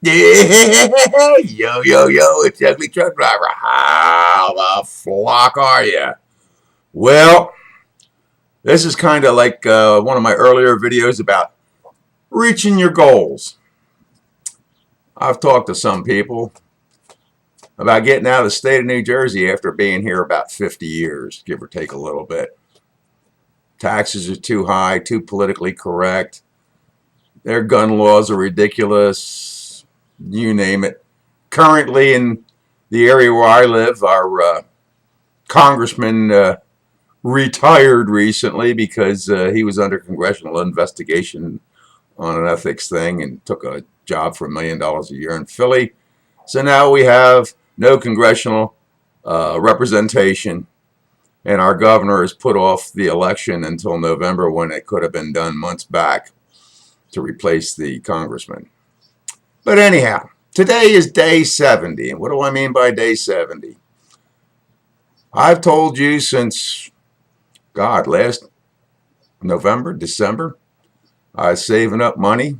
Yeah, yo, it's Ugly Truck Driver. How the flock are you? Well, this is kind of like one of my earlier videos about reaching your goals. I've talked to some people about getting out of the state of New Jersey after being here about 50 years, give or take a little bit. Taxes are too high, too politically correct. Their gun laws are ridiculous. You name it. Currently, in the area where I live, our congressman retired recently because he was under congressional investigation on an ethics thing and took a job for $1 million a year in Philly. So now we have no congressional representation, and our governor has put off the election until November when it could have been done months back to replace the congressman. But anyhow, today is day 70. And what do I mean by day 70? I've told you since, God, last November, December, I was saving up money.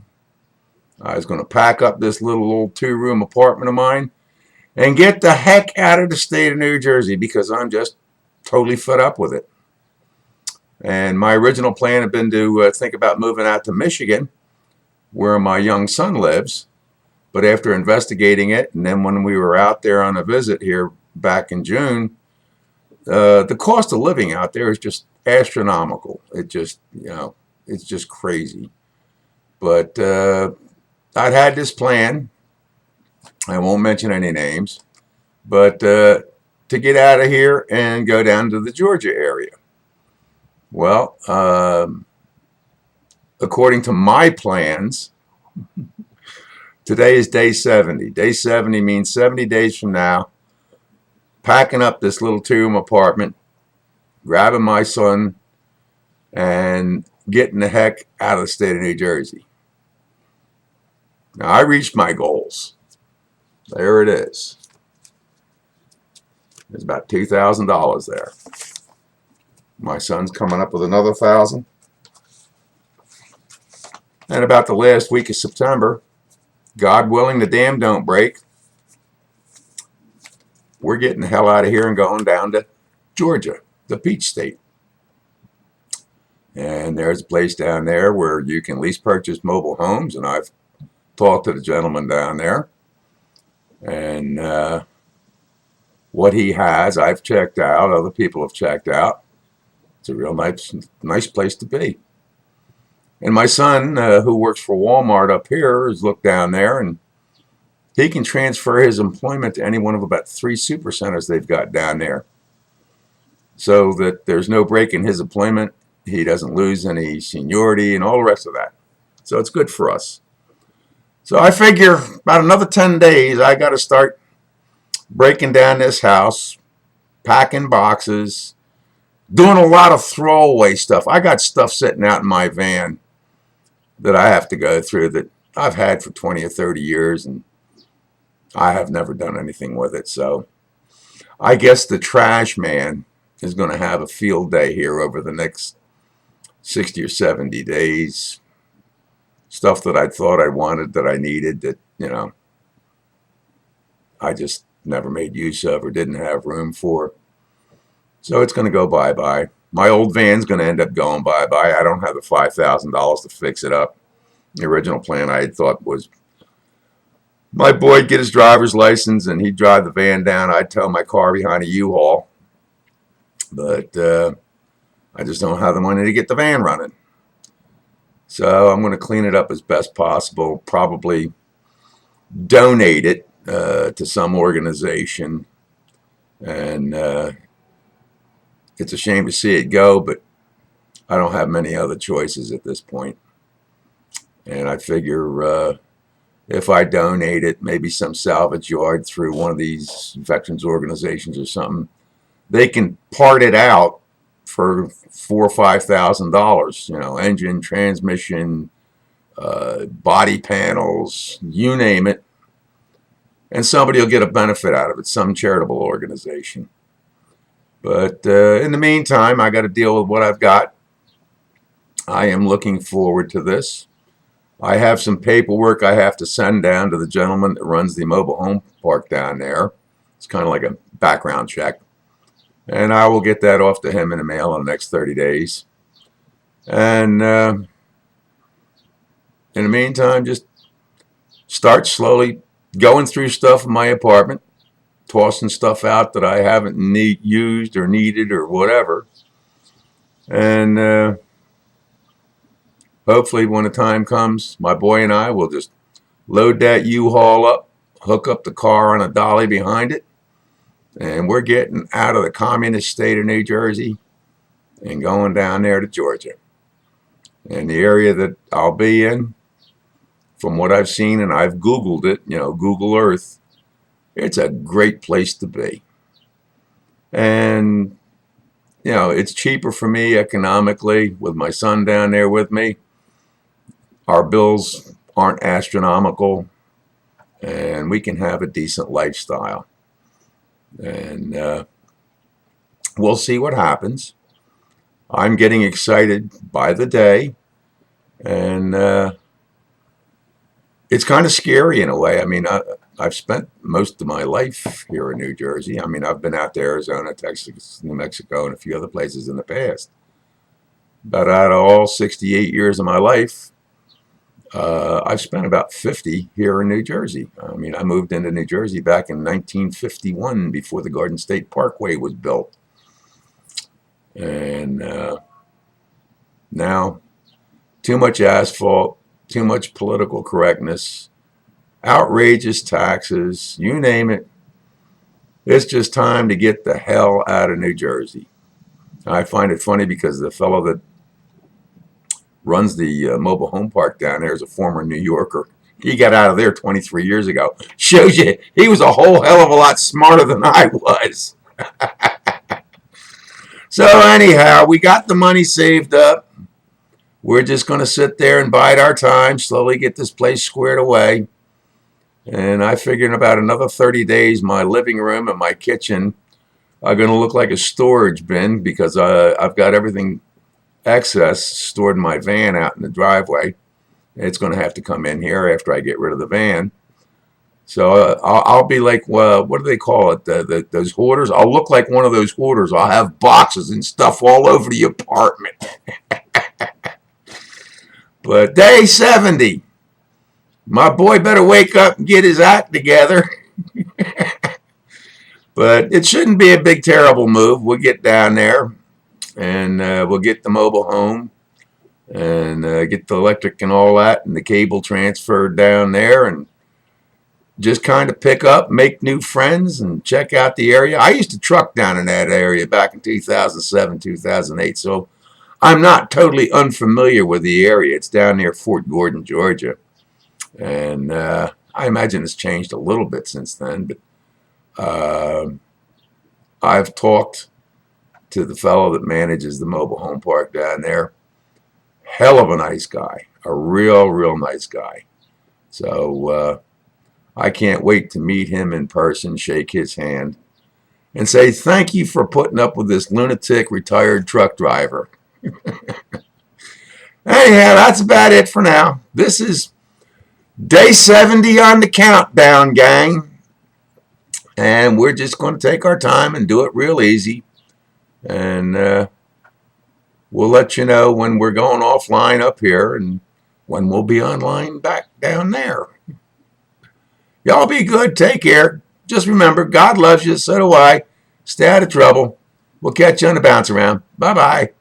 I was going to pack up this little old 2-room apartment of mine and get the heck out of the state of New Jersey because I'm just totally fed up with it. And my original plan had been to think about moving out to Michigan, where my young son lives. But after investigating it, and then when we were out there on a visit here back in June, the cost of living out there is just astronomical. It just, it's just crazy. But I'd had this plan. I won't mention any names, but to get out of here and go down to the Georgia area. Well, according to my plans, today is day 70. Day 70 means 70 days from now, packing up this little 2-room apartment, grabbing my son, and getting the heck out of the state of New Jersey. Now, I reached my goals. There it is. There's about $2,000 there. My son's coming up with another 1,000. And about the last week of September, God willing, the dam don't break, we're getting the hell out of here and going down to Georgia, the Peach State. And there's a place down there where you can lease purchase mobile homes, and I've talked to the gentleman down there. And what he has, I've checked out, other people have checked out. It's a real nice place to be. And my son, who works for Walmart up here, has looked down there, and he can transfer his employment to any one of about 3 super centers they've got down there, so that there's no break in his employment. He doesn't lose any seniority and all the rest of that. So it's good for us. So I figure about another 10 days, I got to start breaking down this house, packing boxes, doing a lot of throwaway stuff. I got stuff sitting out in my van that I have to go through that I've had for 20 or 30 years, and I have never done anything with it. So I guess the trash man is going to have a field day here over the next 60 or 70 days. Stuff that I thought I wanted, that I needed, that, I just never made use of or didn't have room for. So it's going to go bye-bye. My old van's going to end up going bye-bye. I don't have the $5,000 to fix it up. The original plan I had thought was my boy'd get his driver's license and he'd drive the van down. I'd tow my car behind a U-Haul. But I just don't have the money to get the van running. So I'm going to clean it up as best possible, probably donate it to some organization. And it's a shame to see it go, but I don't have many other choices at this point. And I figure if I donate it, maybe some salvage yard through one of these veterans organizations or something, they can part it out for $4,000 or $5,000. Engine, transmission, body panels, you name it, and somebody will get a benefit out of it, some charitable organization. But in the meantime, I got to deal with what I've got. I am looking forward to this. I have some paperwork I have to send down to the gentleman that runs the mobile home park down there. It's kind of like a background check. And I will get that off to him in the mail in the next 30 days. And in the meantime, just start slowly going through stuff in my apartment, tossing stuff out that I haven't used or needed or whatever. And hopefully when the time comes, my boy and I will just load that U-Haul up, hook up the car on a dolly behind it, and we're getting out of the communist state of New Jersey and going down there to Georgia. And the area that I'll be in, from what I've seen, and I've Googled it, Google Earth, it's a great place to be. And, it's cheaper for me economically with my son down there with me. Our bills aren't astronomical, and we can have a decent lifestyle. And we'll see what happens. I'm getting excited by the day, and it's kind of scary in a way. I mean, I've spent most of my life here in New Jersey. I mean, I've been out to Arizona, Texas, New Mexico, and a few other places in the past. But out of all 68 years of my life, I've spent about 50 here in New Jersey. I mean, I moved into New Jersey back in 1951 before the Garden State Parkway was built. And now, too much asphalt, too much political correctness, outrageous taxes, you name it. It's just time to get the hell out of New Jersey. I find it funny because the fellow that runs the mobile home park down there is a former New Yorker. He got out of there 23 years ago. Shows you he was a whole hell of a lot smarter than I was. So anyhow, we got the money saved up. We're just going to sit there and bide our time, slowly get this place squared away. And I figure in about another 30 days, my living room and my kitchen are going to look like a storage bin because I've got everything excess stored in my van out in the driveway. It's going to have to come in here after I get rid of the van. So I'll be like, well, what do they call it? Those hoarders? I'll look like one of those hoarders. I'll have boxes and stuff all over the apartment. But day 70, my boy better wake up and get his act together. But it shouldn't be a big, terrible move. We'll get down there, and we'll get the mobile home and get the electric and all that and the cable transferred down there, and just kind of pick up, make new friends, and check out the area. I used to truck down in that area back in 2007, 2008, so I'm not totally unfamiliar with the area. It's down near Fort Gordon, Georgia. And I imagine it's changed a little bit since then, but I've talked to the fellow that manages the mobile home park down there. Hell of a nice guy. A real, real nice guy. So I can't wait to meet him in person, shake his hand, and say thank you for putting up with this lunatic retired truck driver. Anyhow, that's about it for now. This is day 70 on the countdown, gang. And we're just going to take our time and do it real easy. And we'll let you know when we're going offline up here and when we'll be online back down there. Y'all be good. Take care. Just remember, God loves you. So do I. Stay out of trouble. We'll catch you on the bounce around. Bye-bye.